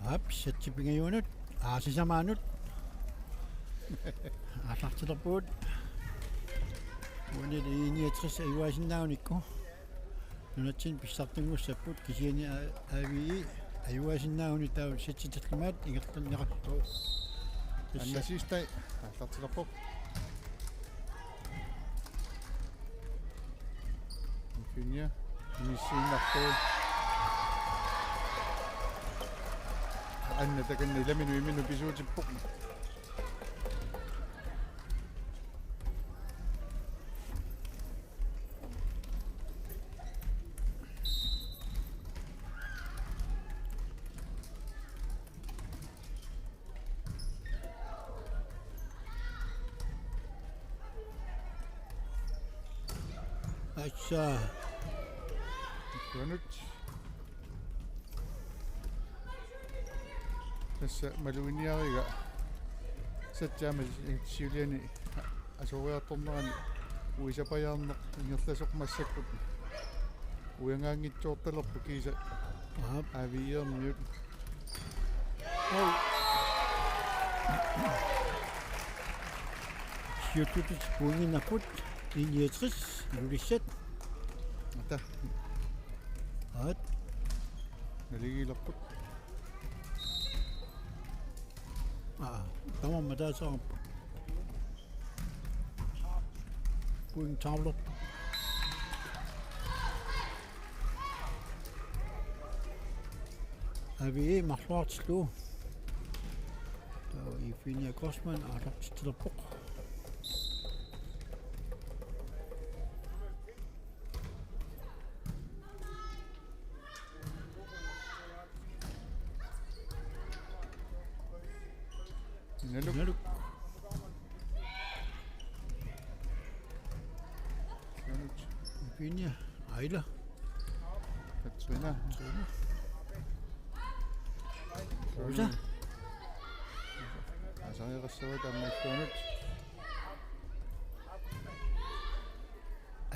Setsipingajuanut aasisamaanut аллартилерпуут уанит иниатрис аюасиннаагуникку нунатсин писсартунгуссаппут кисиани авии аюасиннаагуни таа сетситаллимаат ингерланнеқартуу аннасистай аллартилерпоп финия миссиннартуу анна таканни ламину писуутиппоқ Acha. Kunut. Tässä maluiniariga satjaamas siuliani asoriartornerani uisapajaarneq ingerlasoqmassakkut uyangaangitsoortalerpu kiisa aviierniut Siututit puinginaput iniatris lulissat ata at naligilerput tamam madaasaq puing tavlop avi marluartillu tao ifinia kosman arlartitlerpoq naluk ifinia aila Katrina Rosa asariqassava tammakkuanut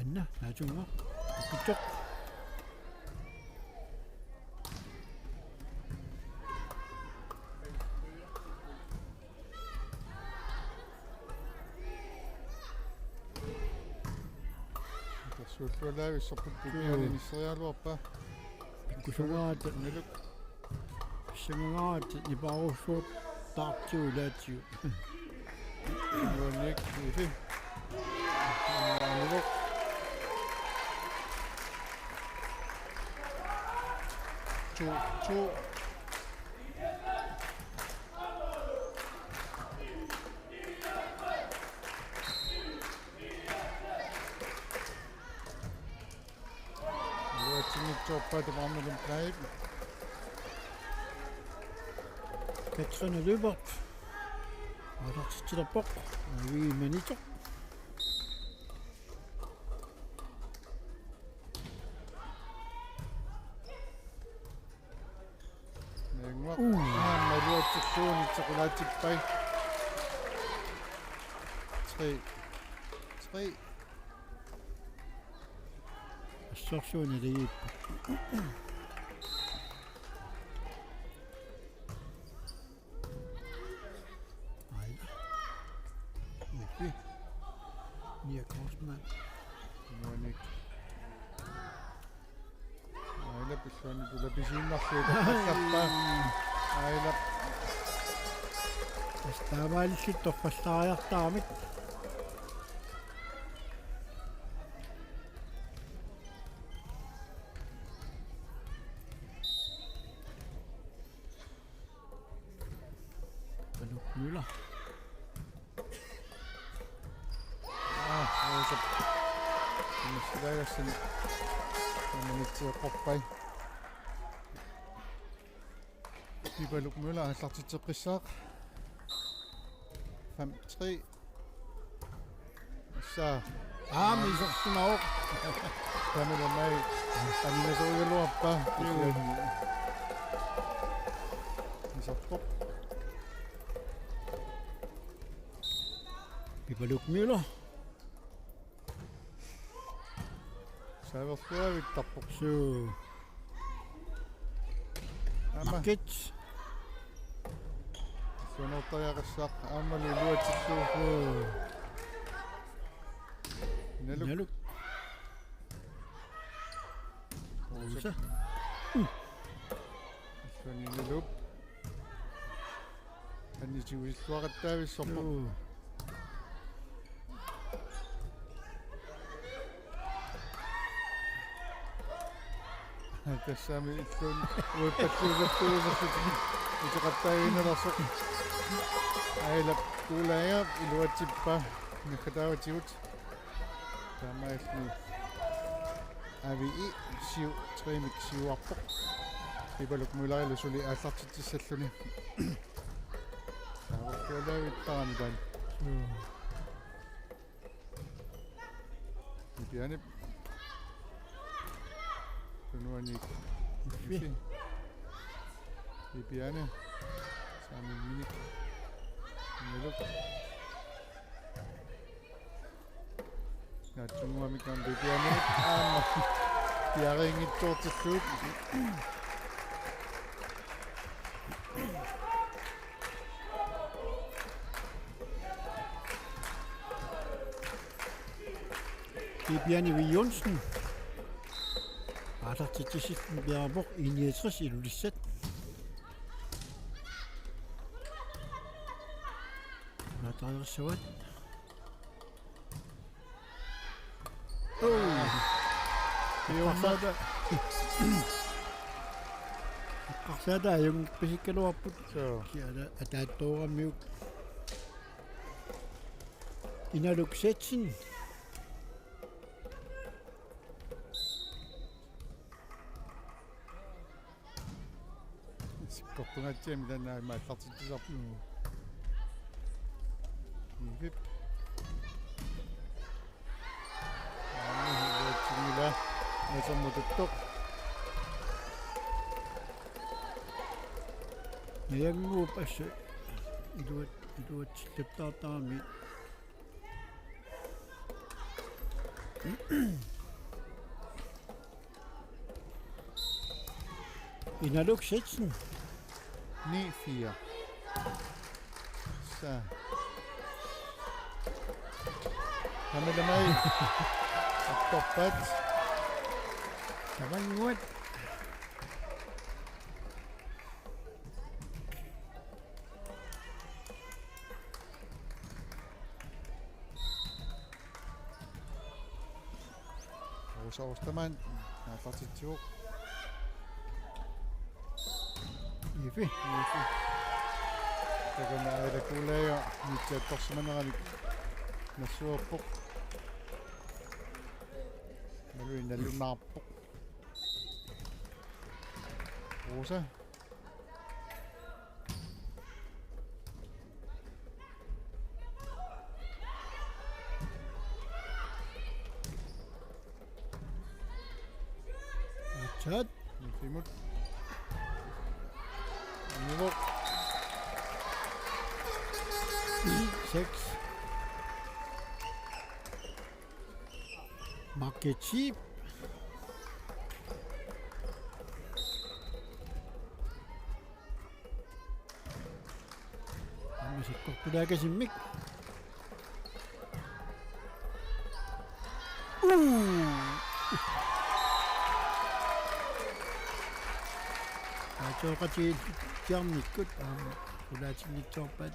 anna naajunga kittoq suullaavissorput pipialinisserialuarpa kusungaat naluk singaat iparusuut taartiu laatiu nuanniik ifi naluk tu Toppa varmen bleibt. Katrine løbert arlartitlerpoq avi manitoq Nengwa maluatsuuni taqulaatippai 3 assorsuuni liippa Nia Korsman nuanniik aila pissuani tulapisinnerluuta allappa aila Stavaallissit torpastaariartaamik Paluk Müller Missilaigassin manitsioqorpai Pipaluk Møller allartitteqissaaq 5-3 saa misorsunaoq tamelamai aninasoigaluarpa misartoq Paluk Müller saavertuavittarpoq so ama Market Иллуанертаяқассаақ ааммали илуатиллуу налук Naluk. Osa. иллуанилулуп аннитигуиллуақаттаависсорпо тассаами иллуун уиппаллуусаппуусерлутик итеқаттаагинерсоқ айлап куулаая илуатсиппа наккатааватигут таамаални ави сиу тримик сиуарпоқ пибалук муларилу сули ааллартитсаллуни тааваккуалаавиттарами таан ипиани тунуани ипиани сами миник налук натсунгуамикан ипиани аама тиарингиттуортиллуут Bjarne V. Jonsen. Alartitissitten Bjerreborg i 69 ilulissat. Natrædersovat. Qarsada yung pisikkaluarput. Kiala ataattooramiuk. Inaluksetsin. Sikkorpungatsiami tannaama аллартитсисарпу ивип аамила нэсэммутуттоқ Nayangguup assa iluatsillattaartarami Inaluksetsin 9-4 så Hamidamai Toppat Tavanguat Ostaman аллартитсуоқ Ifi Takana ailakulaja mitsaattorsimaneralik nassuappoq naluin nallunaarpoq Rosa Chat Fimut Nivå 6 Marketip Musikkoppilaakasimmik Atoqati tiarmikkut ulaatinnitsorpat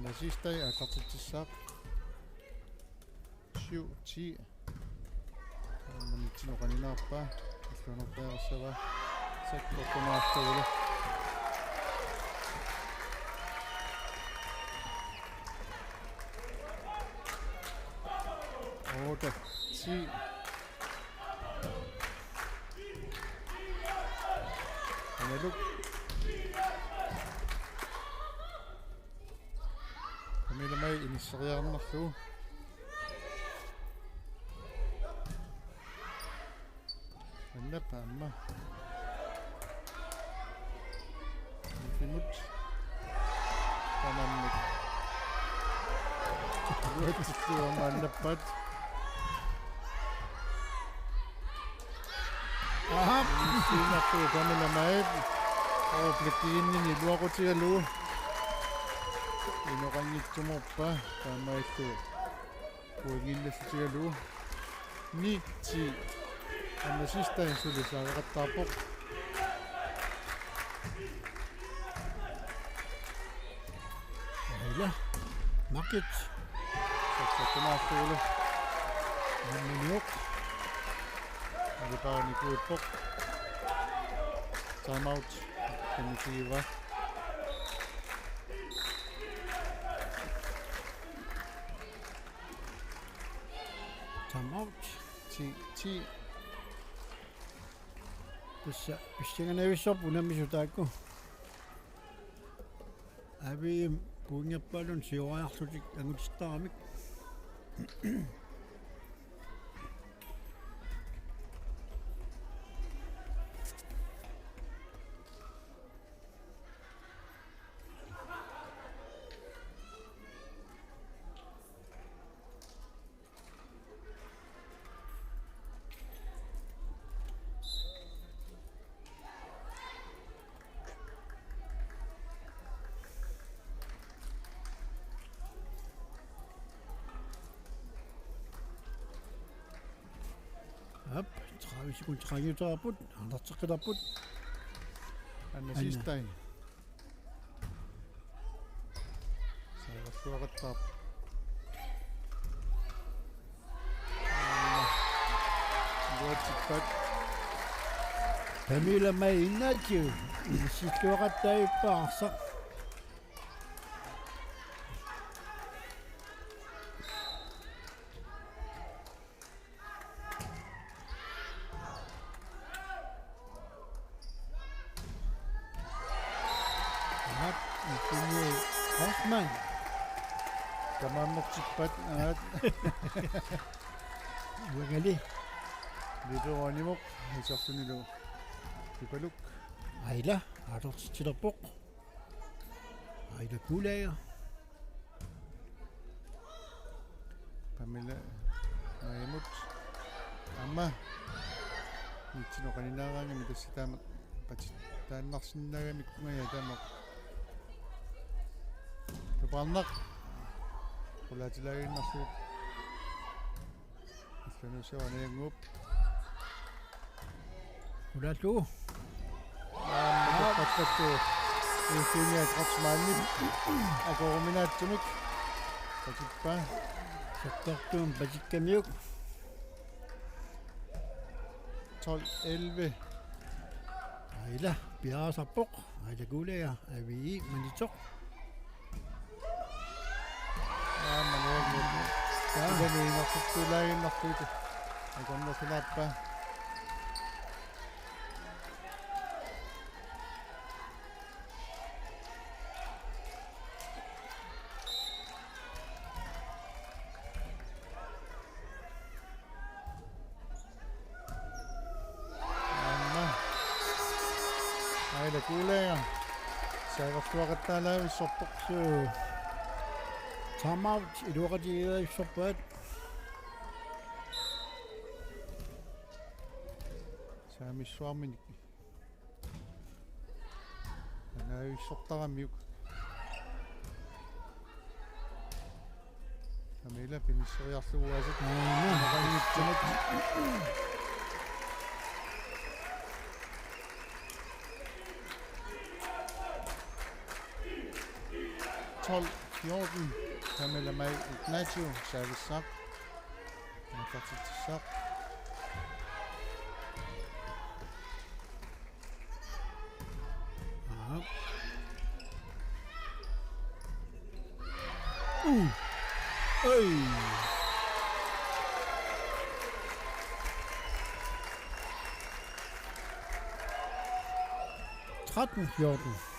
Nasistai аллартитсаақ 7-10 манитсинеқанинаарпа иллунерпаерсава саккорпунаартагула Oda 10 Analuk Kamilmai inisseriarnerlu Annappa amma Fimut Tamamnik Annappat Sinakku Pamela Maib. Oblikiinin ni Luakotialu. Inokangitsumorpa Pamaillu. Puingillasigalu. Niitsi. Anasistain sulisaaqattaarpoq. Aila. Makit. Sattunaartuulu. Minniuk. Alipaani kuippoq. Time out. Kemikiva. Time out. Ti. Tässä pissinganavissor unamisutaakku. Abi puungerpalun siorajarlutik angutistaramik. Up, 30 sekund trækketarput, andre trækketarput. Anasistain. Saaqassuaqattaar. Luatsikpat. Pamela mai innatiu, sisluaqattaippaarsa. Up, ipunye Hoffman. Tamammoqsikpat aat. Uagali. Liperuanimoq isartunilu. Ipaluk. Aila, artorsitirpoq. Aila kuulaja. Pamela Maimut. Amma. Nitsinoqaninaaraangami tassitaamat patit taannarsinnagamik ngaya taamaq. Tuparnaq. Qulaatilaginnarsuut. Issanusioranianguup. Kulallu. Pattattu. Iifinia qatsmaannip. Akoruminaattumik. Patippa. Sattartuun patikkamiuk. 12-11. Aila, piaasarpoq. Aila kuulaja. Avii manitoq. Manuel. Idani naqtullaaginnartuutu. Akonnersunaappa. Aila kuuleja. Saaqassuaqattaalaavissarpoq. So, time out. Iluaqatilaipsorpaat. Saamissuarminik. Anaavissortaramiuk. Pamela pinisseriarluguasat. Naqanngitsumat. Tolv 14. Pamela May Ignacio. Servicesak. Nafartitissak. Up. Oi. 13-14.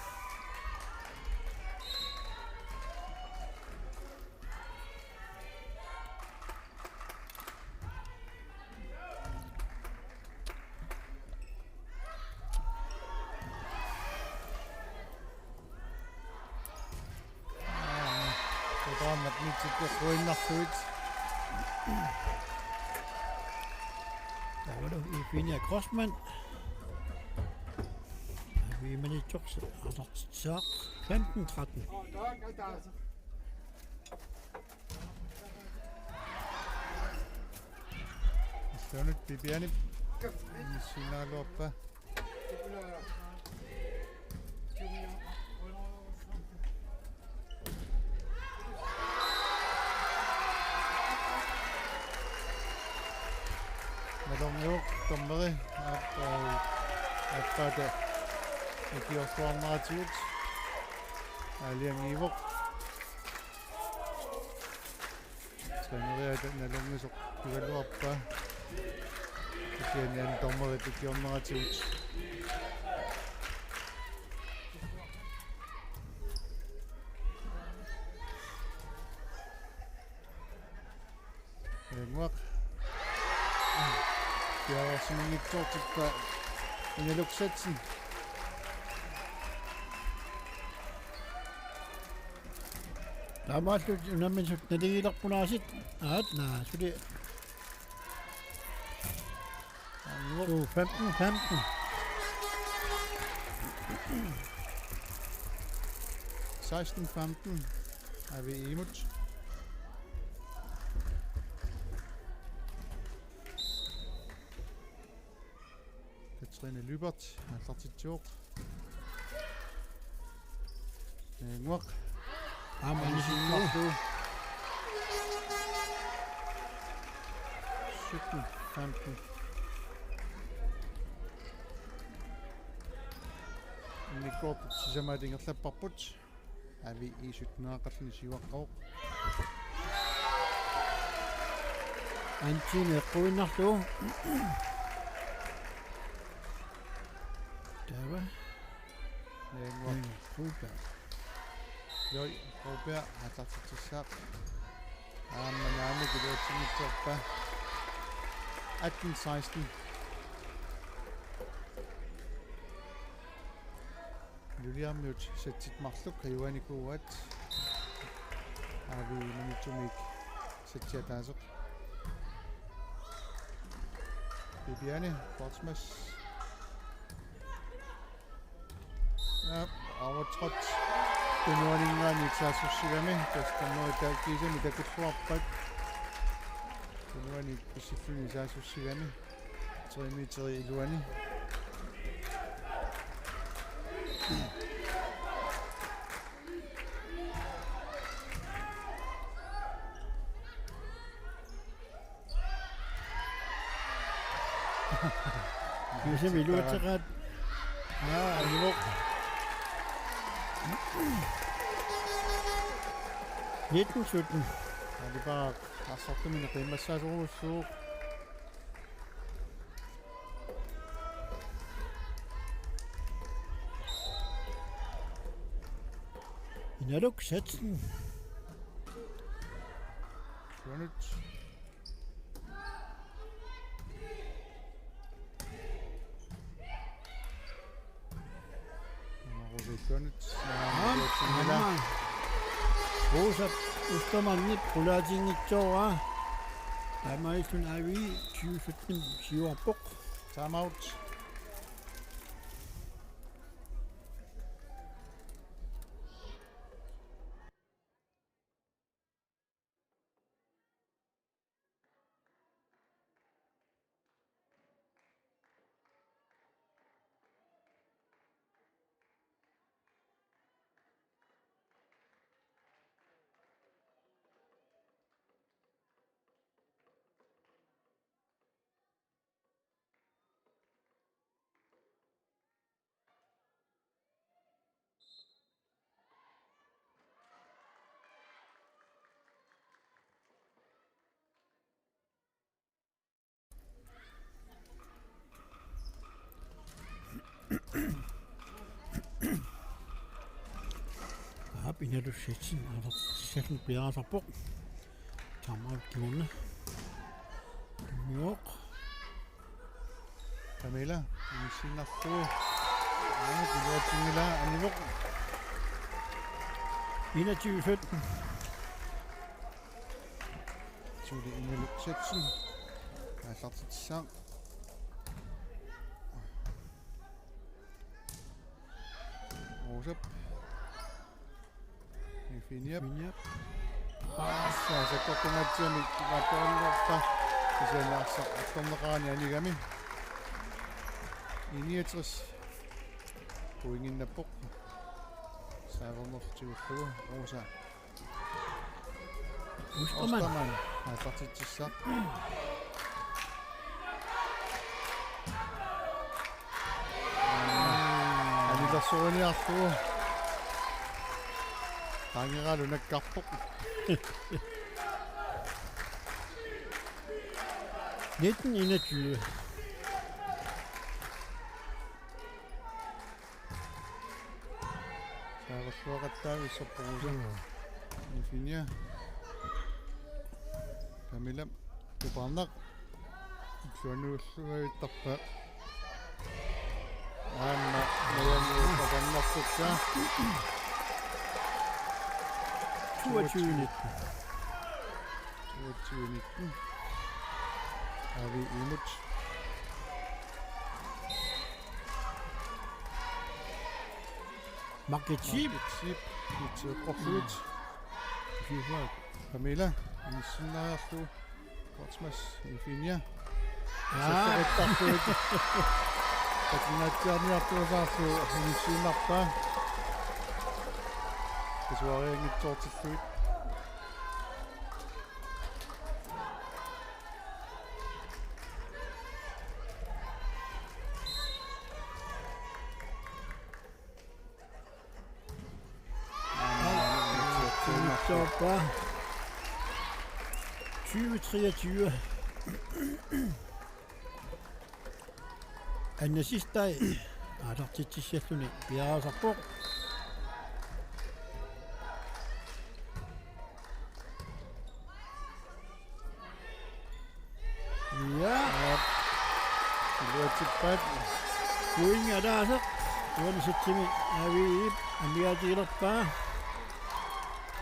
Programmet mitsikkerruinnartuit. Der var du i Finia Crossman. Viimanitsors alartitsaaq 15-13. Støvnet Bibiani. Sinaaluoppa. Malongiuq tommeri аппата экиорсуарнаратигут алиангиивоқ тренериата налунгисоқ пигалуарпа кисианиан томмери экиорнаратигут энгуақ яасмингитсоортиппа инелуксатсин Taamaallут unamminsut naligilaqpunaasит aatnaa suli 15-15. Er vi imod. Katrine Lybert, 32. Ngok. Aamanisinnu 17-15. Nikot sisamadingerlapparput. Er vi i 17-aqallini siuaqqaruq. Antine quinnarlu. Tava. Ngok. Super. Joi, Robert har taget til sag. Men jeg er ikke ved at tænke til 18-16. Julia mødt sæt sit magtluk, kan jo ikke gå at. Er vi minutumik sæt til at danse. Bibiani, Portsmouth. Ja, overtrådt. Kunuaningan itsaasussiami kastammuita kiisami takutsuarpat kunuani pissifluni isaasussiami terimiteri iluani Kiisami iluatseqaat anivoq 19-17. alibaq arsortumini qimmassaasurussuuq Inaluk satsen. Skønnet. Skønnet. Rosa ustamanni pulatingitsoa. Tamaisun avi 2017 siuarpoq. Time out. Inaluk satsen alartissallun piaasarpoq. Tamaut kiunna. Yok. Camilla, isinarlu. Anu kiluatingila anivoq. 21-17. Suli ingeluksatsin. Allartitsaq. Puusap. Infiniap. Minyak. Sa kokonatsiamik vatornerpa kisialaarsa attorneqaani anigami. Iniatris puinginnappoq. Saavernertiullugu Rosa. Osterman. Atartitsissaq. Anilersuuniarlugu. Tangeralu nakkarpoq. 1921. Saaverluaqattaavi issapporusa. Infinia. Camilla Tuparnaq. Suanuullugaittarpa. Aanna najannuuqqatarnartukka. 22. 22. Avi imut. Marketship. Sip. Itseqorluit. Fifak. Camilla. Insinnaarlu. Portsmas. Infinia. Ah. Patinatsiarniartuasaarlu insinarpa. Kasuariangitsoortilluit. Soppa. 2023. Annasistai. Alartitsissalluni piaraasarpoq. Ja. Luatippat. Kuinga daasaq. Uanisitsimi aviip amiatiilerpaa.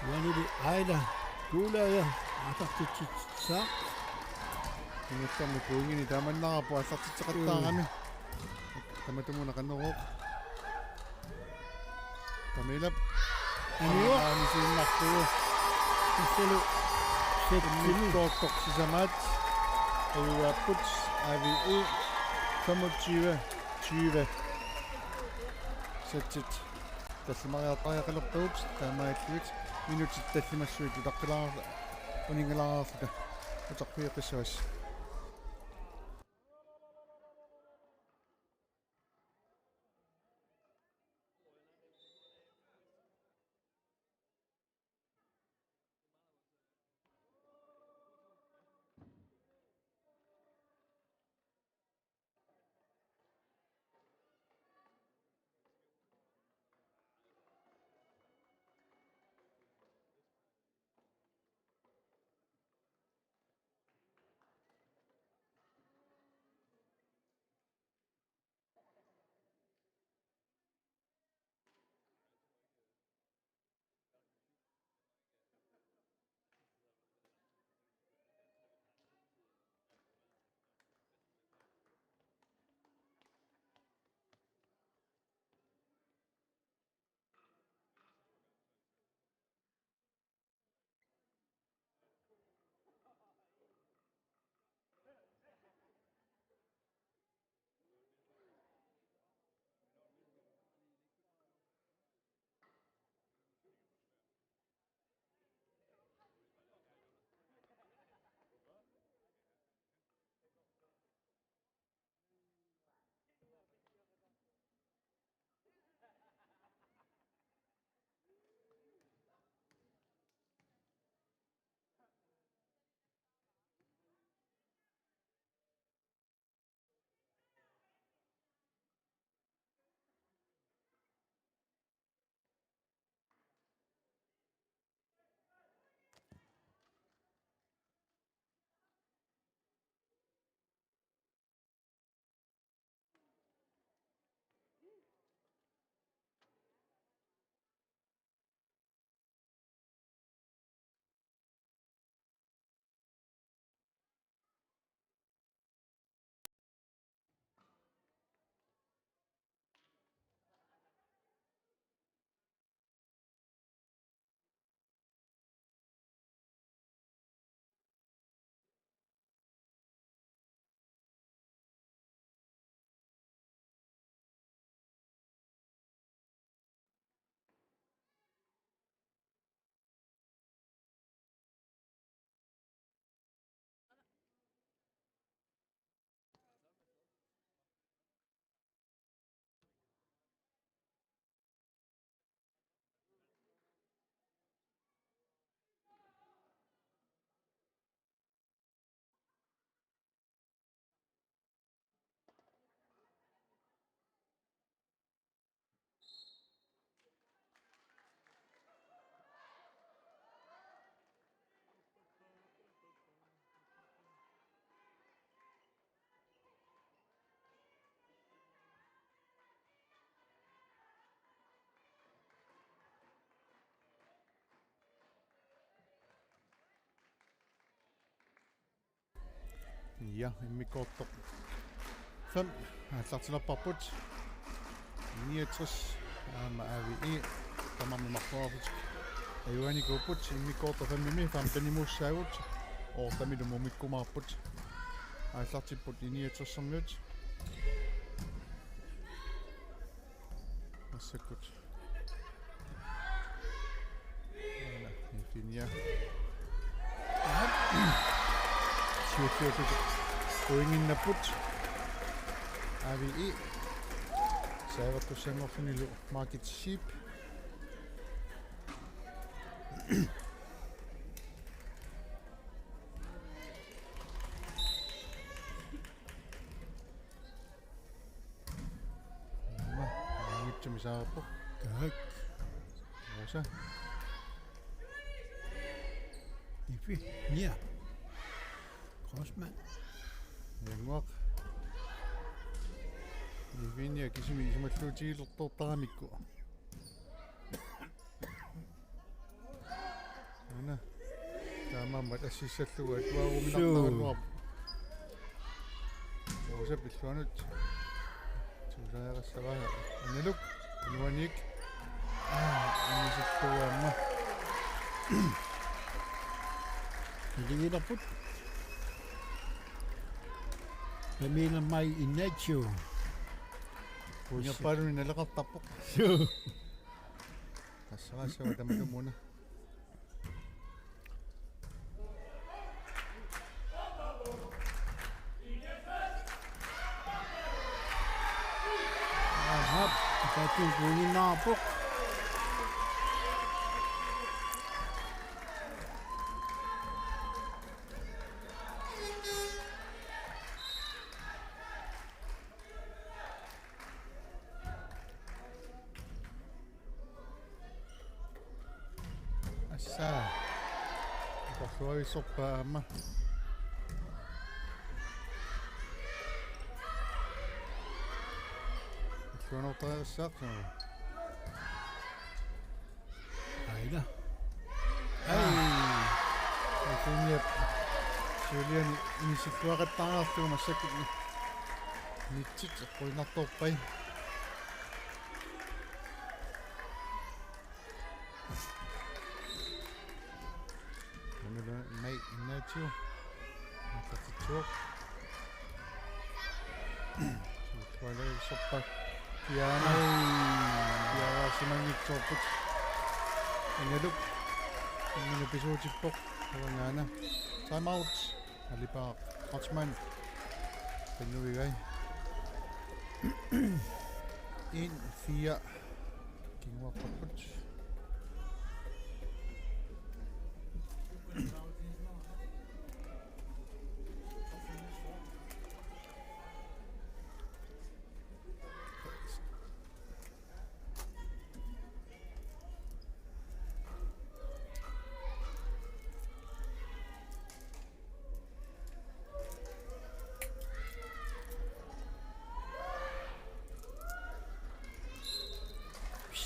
Uanili aila kuulaya atartitsissaa. Inuttarmi puingini tamannarpu аллартитсеқаттаарами. Таматумуна каннеруоқ. Тамилап. Анио. Анисиннартугу. Isselu settimi. Тоқсисамаат. Уаппут ави 25 20. Сеттит. Тассимариартариақалертуут таамааллуит минутит таллимассуит утаққилаар унингалаарлута утаққиеқиссуас. Ja, immikoortoq 5 аллартилерпарпут 69 aavi тамарнумарторфик аюаникууппут иммикоорто 5 фам канимууссаагут оортамилу мумиккумаарпут аллартиппут 69-сэрмиут ассаккут Финия. Сиутиутут уингиннаппут ави сааваттуссангорфинилу market sheep ипчимисаарпо Kijk, оса Ifi. Ja. Crossman. янгуақ ивиния кисими исмаллуутигилэртуортарамикку ана таамаамат ассиссаллуга туааруминартаралуар оса пиллуанут тулаарассаваа аналук нуаник аниситтуаама Liggerput. Pamela mai inacho. уйаппалуни налеқартарпоқ тассарассава тамалумуна Aha, pati kunin na po. асса торлуависсорпаама иллуанортариассаартаа Aida. Финиап Julian инисиллуақаттаараартуг массаккут нитсит қуинарторпай май иннатиу мататсуоқ туалай соппа яна яасимангитсоорпут ингалук иннэ эпизодиппоқ тавангаана time out алипаа Hotman пеннуигай 1-4 кингуаппут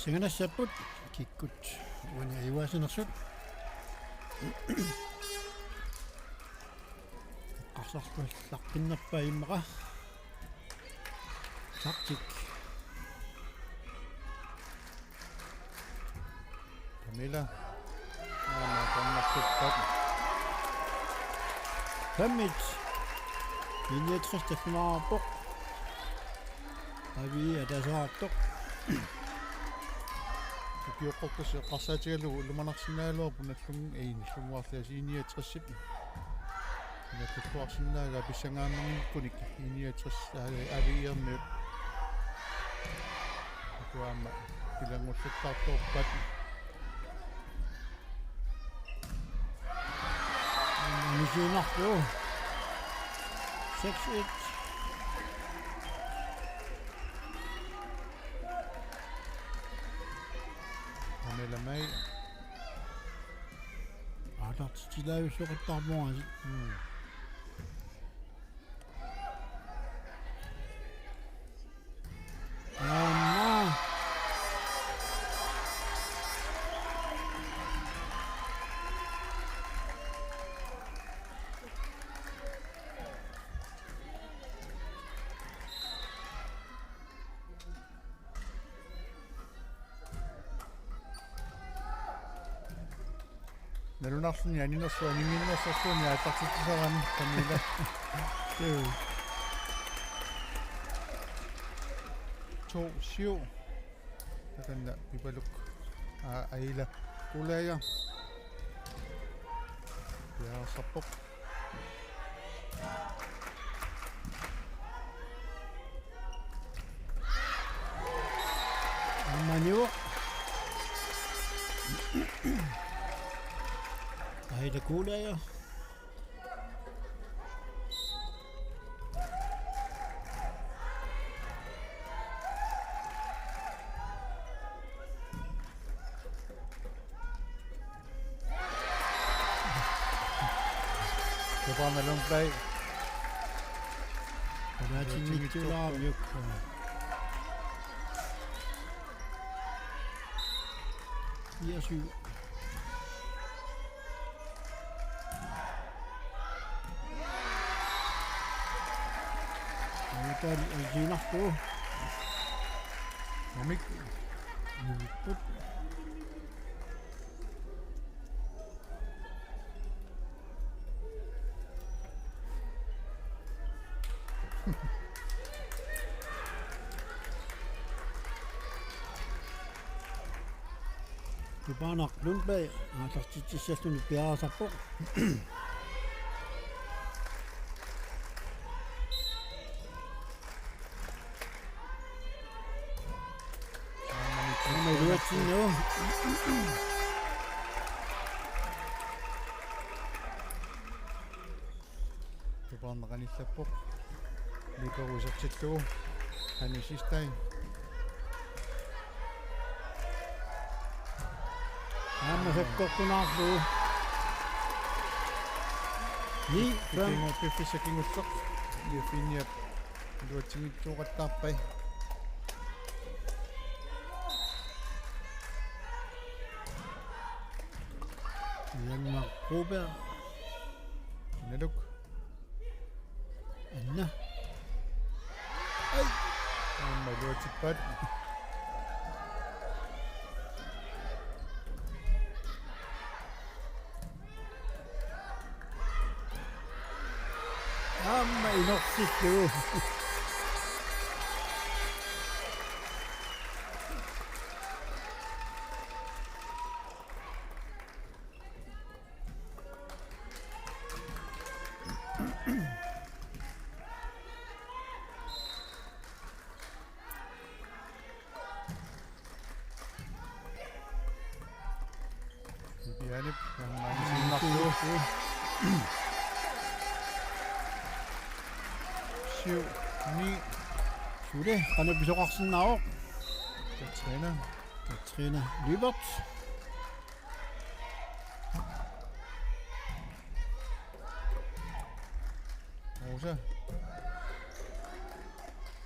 Singana saput kikut. Wanya iwasan naksud. Qaqsarpus laqqinnerpaimmaqa. Taktik. Camilla qannartuttat Hammit. Innetristafnaarpoq. Avi atasaartoq. Kiuqqortus qarsaatigalluu lumanarsinnaaluarpu nallung iinillunguarliasiinia 60 nallukkuarsinnaaga pissangaammernikkunik iinia 60 aviiarniut akuaama pilangullattartorpat Misinarpu. 6-1. Camilla May Alartilaavisuqattarmuasi. Anna. налунарлуни анинерсуа нингиннерсэрсуни аатартитсарами тамила Jo. 2-7 таканна пипалук аила кулая яасаппоқ Manio. Aida Kuleja. Det var mellem bag. Og der er til mit til at jo. Ja, 7. Der er Gina på. Namik Det er bare nok Lundberg. Han har taget til sætten i bjerget sig på. Han er ude til nu. det var en ranissappoq. Lipa usertitlugu hanusistain. Han er helt godt kun af nu. 9, 5. Kingo piffisakingussaq. Liafinia luatingittuuqattaarpai. Hjalmar Broberg. Naluk Anna. amma luatippat. Amma i nok sidste uge. Bianip nammanisinnarlu. 7 9 Sulle, han er besøgelsen af. der træner. Der træner Lybert. Rosa.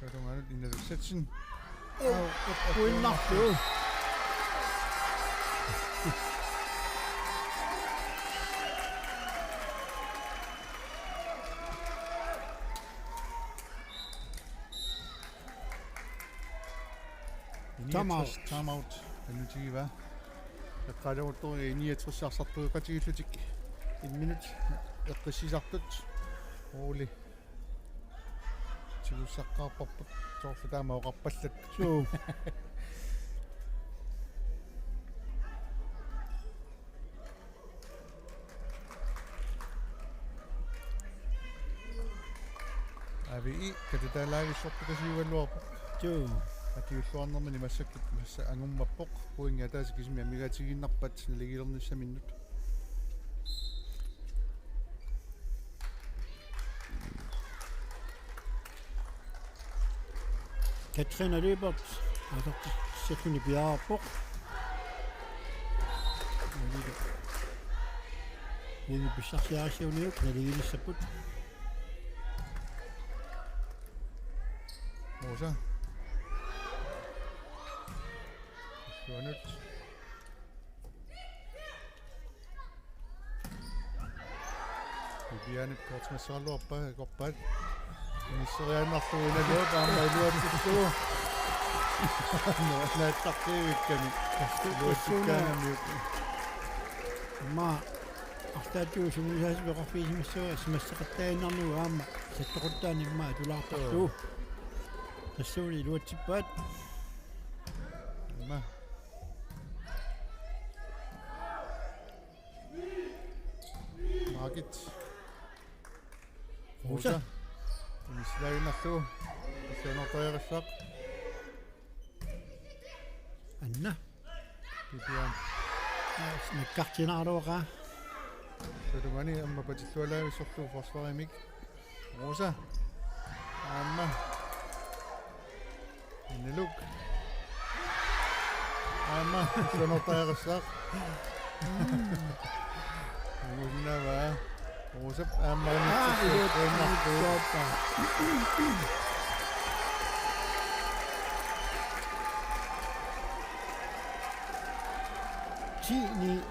Gør du meget i Nedelsætsen? Gå ind nok nu. Time out. Den nu hvad? Jeg kan jo stå i 69 år, så du kan ikke slutte. 1 minut. Jeg kan sige sagt. Rolig. Til du sakker op, så for der må jeg rappe lidt. Så. Er vi i? Kan det der lave så på det sive lop? Så. At det så andre men i masser af angum mapok. Poinga der skal som jeg mig til en nappat ligger den 5 minut. Katrine Lybert. Han har sæt hun i bjerget på. Det er besøgt jeg også jo nu, når det er lige så på. Rosa. Skønt. Vi er net kort med solo op. Vi så er nok for en løb om at løbe til to. Nå, nej, tak det ikke kan. Det er sådan her. Ma артаатуу сумулисаасуеқарфиисимассуа смассақаттаиннарнугаама саттоқуттааниммаа тулаартарлуу тассууни луатсиппаат ма магит Rosa. Ислаиннарлуу исэнортаерissaq анна пипиан снаккартинааруоqa сэрмани амма патиллуалаависсорлуу фосфоримик Rosa амма иннелук амма исэнортаерissaq муннава Rosa амма тини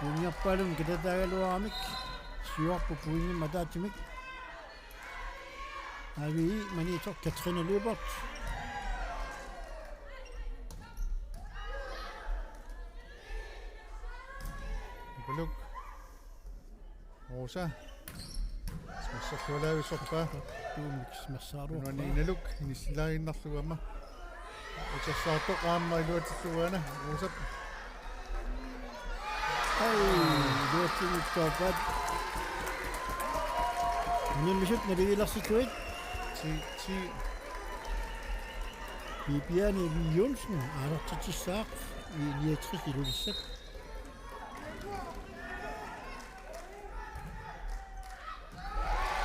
униаппалум китатаагалуарамик сиуарпу пуинни матаатимик ави манитор Катрина Люберт Look. Rosa. Смассарлуалаависсорпа туумикс мерсааруу нуани иналук инисилаагиннарлугама утассаартоқ аама илуатиллугаана Rosa ай дуатсигиттаапат ниммисут навигиларситуит ти Bibiane Jonsen aalortitsissaaq iliatris ilulissat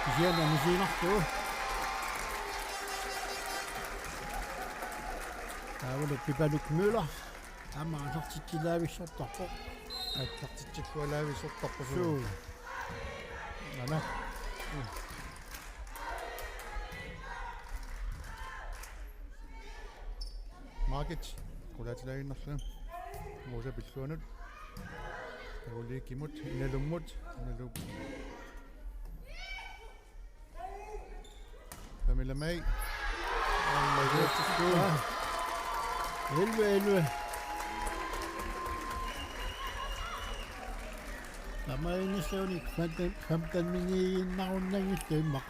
Isiana misiinartu Aavulu Pipaluk Müller амаасартитилаависсортарпо аттартитсиллуалаависсортарпу суу ана маркет кулатилаагиннарлу Rosa пиллуанут уликимут иналуммут иналук Памеламай аммагуутсуу 11 Тамаинисауник 15 минииннаруннагиллуиммақ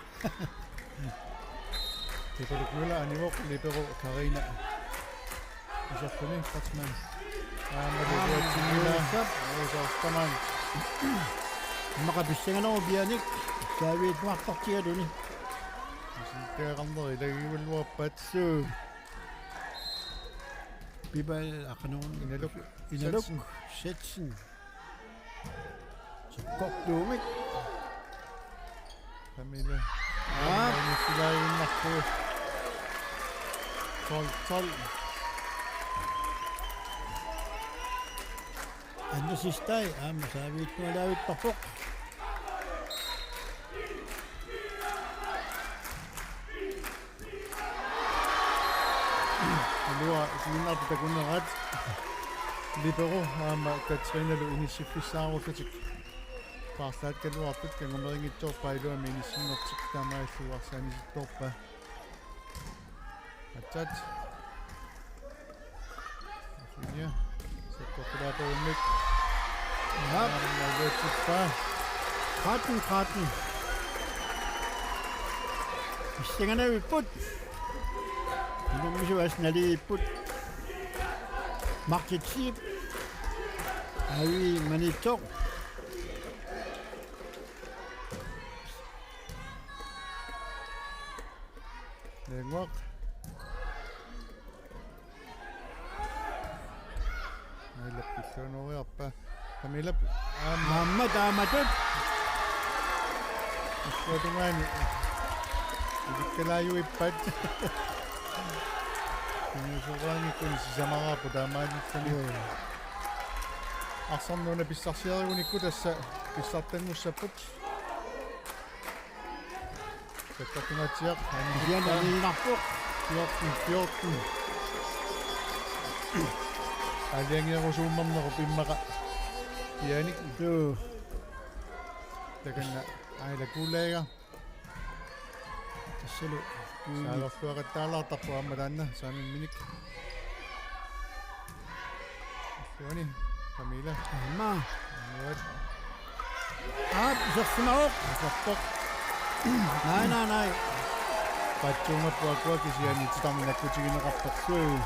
Пипалук Müller аниуоқ либеро Карина исерфуни Катман аамалуатсинила Rosa мақаписсаганеру бианик саавиит мартартигалуни синтеэқарнери илагиваллуарпат суу Bibal akanoon inaluk Setsen så godt dumik familie Ah. inisilaainnartu 12 anna sistai amma saavit nualaavit parpoq Alua sinartu takunnerat libero aama Katrinalu inissiffisaarullutik paarlaat kaluartut kangumeriнгитсоорпаилуами инисsimmertik таамааллуарсааnisittoorpa атсат асуния саккоқулаапеуммик аамалуатсиппа kratten Issinganaviput Numisuas naliput Marketsip Avi manitok Lengwak Nailappissuanuariarpa Kamilap Mamma taamatut Issuatungaani Ilikkalaajuippat Kinusuqaangikkun sisamaraappu taamaalittani Arsornuuna pissarsiarigunikku tassa pissartangussaput Takkatungatsiaq Diana niinarpoq 14 Aliangiarusuummarneru pimmaqa Pianik Suu takanna ailakuulaaga Tassalu Saalerluaqattaalaartarpu ammalaanna saamin minik Suani Camilla. Emma. Noget. Så smuk. Sapok. Nej. Patchunga puakua kisiani titamina kuchigina rappaksu.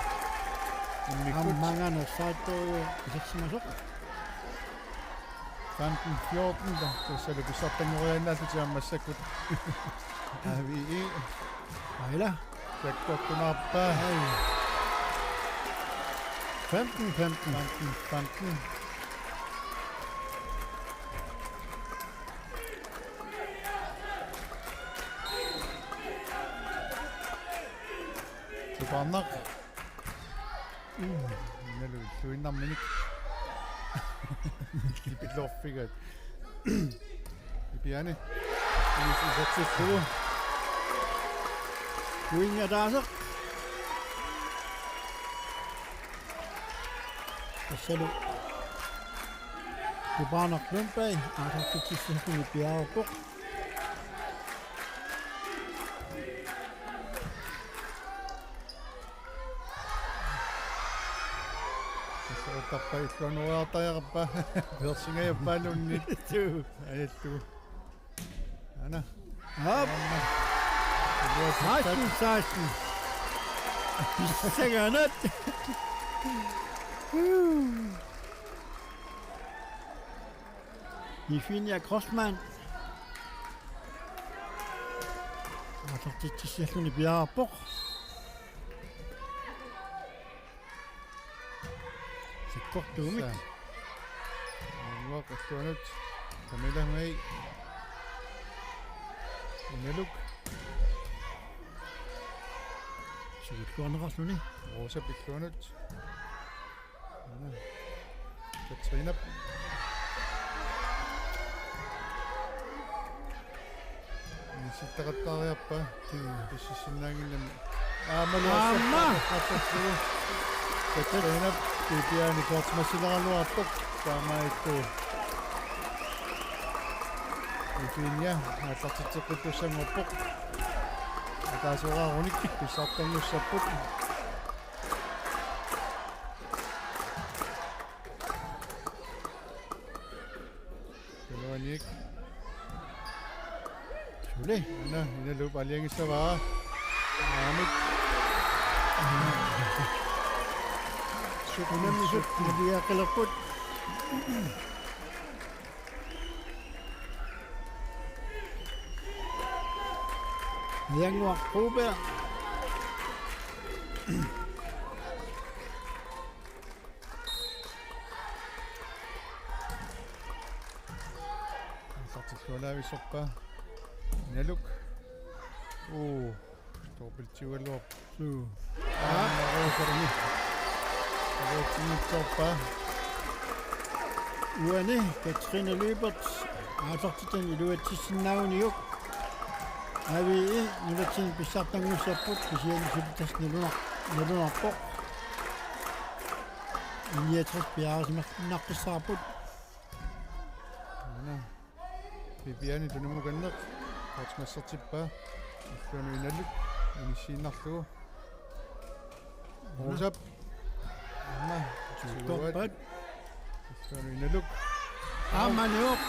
Mangana saito så smuk. 15-14 da. Så er det besat den røde enda til Masakut. Er vi i? Ejla. Jeg går kun op bag. 15. Bannak. Nelu tuin namminik. Keep it low figured. Piani. Ini sukses dulu. Kuingnya dasar. Selu. Di banak lumpai, ada kecil di piau pok. Tappa ikon ualta ja rappa. Helsingin ja paljon niittyy. Äijättyy. Aina. Hop. 16. Pissäkänät. I Finja Crossman. Atau cici ni biar pok. Kort dumit. Nuo katsoa nyt. Camilla mei. Meluk. Sikkert kuonneras nu niin. Rosa pikkua nyt. Katrina. Niin sitten kattaa jappa. Pissi sinäkin. Amma! Katrina. Pipiani katsmasilla luotto. Tämä ei tuu. Pipinia. Näitä sitten tuossa ngopok. Taas on unikki. Pissatten just sapput. Kyllä on nik. Sulle. No, ini lu paling isa ba? Amit. Sukunan ni sut dia kelaput. Yang waktu be. Satu sekolah vi soppa. Neluk. Dobbeltjuellopp. Så. Ja, det är det. Det är inte soppa. Uani, Katrine Løbert. Atartitan iluatissin nauniuk. Avi nilatin pisartan usapput kisian sibitas nilunarpoq. Iniatras piaarasimarnaqqissaarput. Pipiani tunumukanneq. Katsmassertippa. Illuanu inalluk. Inissiinarlugu. Rosap. Amma. Toppat. Illuanu inalluk. Ammanuq.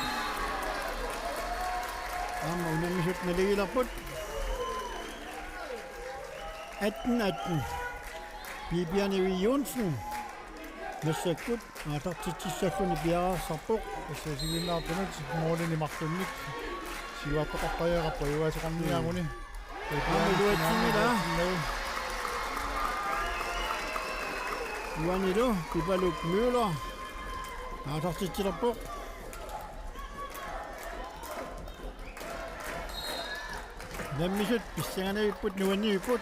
Amma unamisut naligilarput. 18. Bibiani Jonsen. Nassakut atartitsissalluni piaarsaarpoq. Siginnaartunut moolini martunnik. Siuappoqartariaqarpa yuaseqarniaanguni. Luatsimila. Uanilu Pipaluk Müller. Atartitsilarpoq. Nammisut pissanganaviput nuanniiput.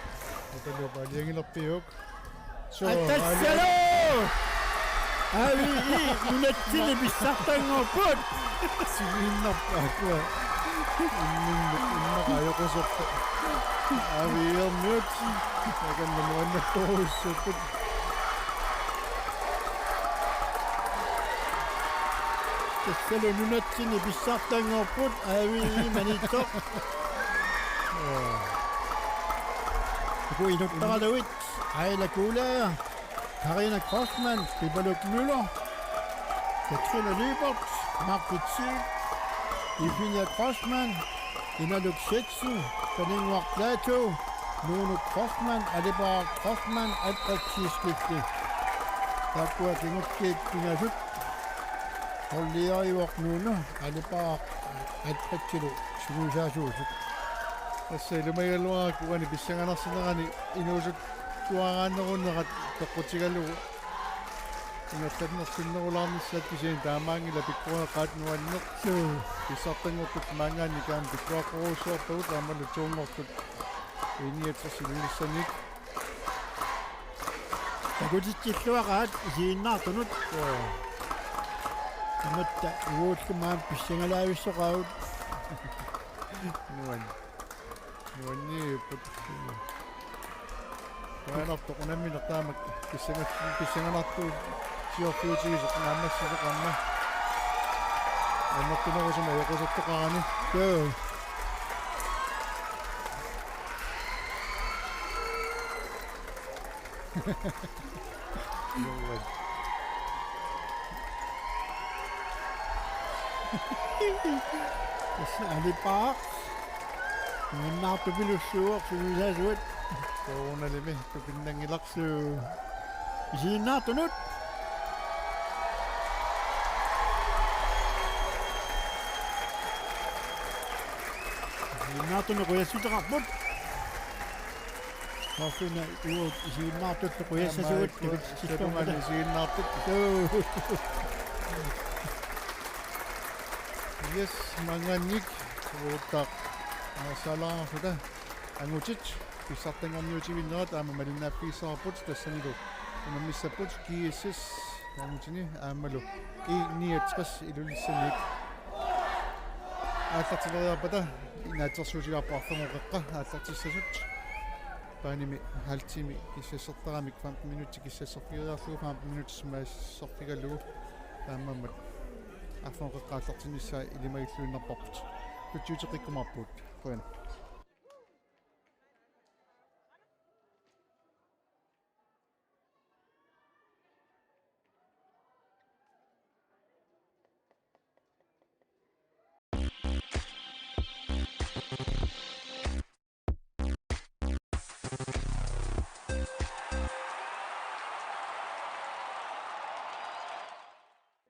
Utalu paliangilerpiuk. Atassalo! Avi nunatsini pissartanngorput. Siginnarpaakua. Innaqayoqusarpa. Aviernut. Akannamuannakkorussuput. Tassalo nunatsini pissartanngorput. Avi manitsoq. Kuinuttaraluit Aila Kuulaaja Karina Crossman Pipaluk Müller Katrine Lybert, Margit Sieg, Eugenia Crossmann, Ina Luxetsen, Pernille Plato, Lone Crossmann, er det bare Crossmann, alt skifte. Der kunne jeg måske kunne have og lære i vores nogle, er det bare alt civilisation. Selumaigalua kuani pissanganarsinnerani inuusut tuarannerunnerat toqqutigalu ingertatnersinnerulaarnissaat kisiin taamaangila pikkuaqaat nuanneq pissartangortut maangaani kaam pikkuaqoruussuartugut aamalu tuungortut iniatsersilullissanik Takutitsilluaqaat isiinnaartunut amatta uutkumaan pissangalaavissaqaut nuanni tuanartoq unamminertaamak pissanganartu siortuutigisoq naammassisoqamma аннартунерусума йоқусаттоқарани joo tässä oli bare naartupilussuuq sivilisasuut toorunalimi tupinnangilaqsu isiinnaartunut isiinnaartunu quyassutaqarput Hoffina uut isiinnaartut quyassasuut tikuttissormani isiinnaartut yes mangannik uutaq salaaruda angutit pissartangarniutivinnerat aama malinnaappiissaarput tassanilu unammissapput kiissis angutini aamalu i69 ilullissanik ааллартилериарпата инаатсерсуутигарпаарфамоқеққа ааллартиссасут пааними халтими киссассертарамик 15 минути киссассерфигериарлугу 15 минути смаассерфигалугу тааммаммат аффоқеққааллартиниссаа илимагиллуиннарпарпут тутсуутеқиккумарпут қуян